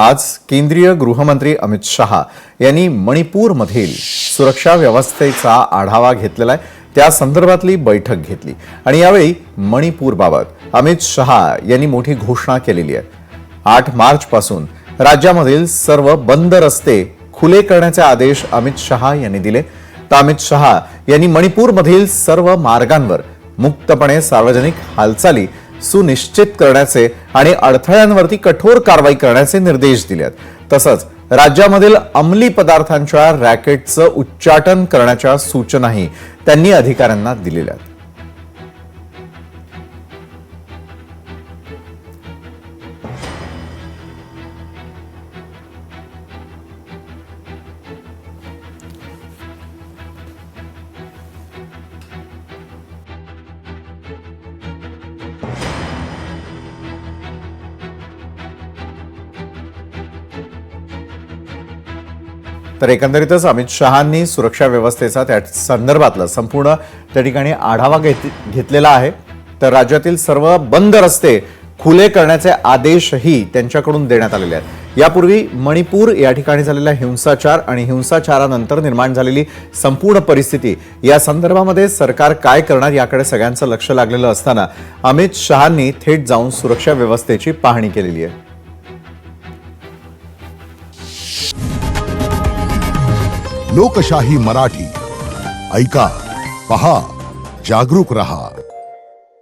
आज केंद्रीय गृहमंत्री अमित शहा यांनी मणिपूरमधील सुरक्षा व्यवस्थेचा आढावा घेतलेला आहे। त्या संदर्भातली बैठक घेतली आणि यावेळी मणिपूरबाबत अमित शहा यांनी मोठी घोषणा केलेली आहे। 8 मार्च पासून राज्यामधील सर्व बंद रस्ते खुले करण्याचे आदेश अमित शहा यांनी दिले। तर अमित शहा यांनी मणिपूरमधील सर्व मार्गांवर मुक्तपणे सार्वजनिक हालचाली सुनिश्चित करण्याचे आणि अडथळ्यांवरती कठोर कारवाई करण्याचे निर्देश दिले आहेत। तसंच राज्यामधील अंमली पदार्थांच्या रॅकेटचं उच्चाटन करण्याच्या सूचनाही त्यांनी अधिकाऱ्यांना दिलेल्या आहेत। तर एकंदरीतच अमित शहांनी सुरक्षा व्यवस्थेचा त्या संदर्भातला संपूर्ण त्या ठिकाणी आढावा घेतलेला आहे। तर राज्यातील सर्व बंद रस्ते खुले करण्याचे आदेशही त्यांच्याकडून देण्यात आलेले आहेत। यापूर्वी मणिपूर या ठिकाणी झालेला हिंसाचार आणि हिंसाचारानंतर निर्माण झालेली संपूर्ण परिस्थिती या संदर्भामध्ये सरकार काय करणार याकडे सगळ्यांचं लक्ष लागलेलं असताना अमित शहांनी थेट जाऊन सुरक्षा व्यवस्थेची पाहणी केलेली आहे। लोकशाही मराठी ऐका, पहा, जागरूक रहा।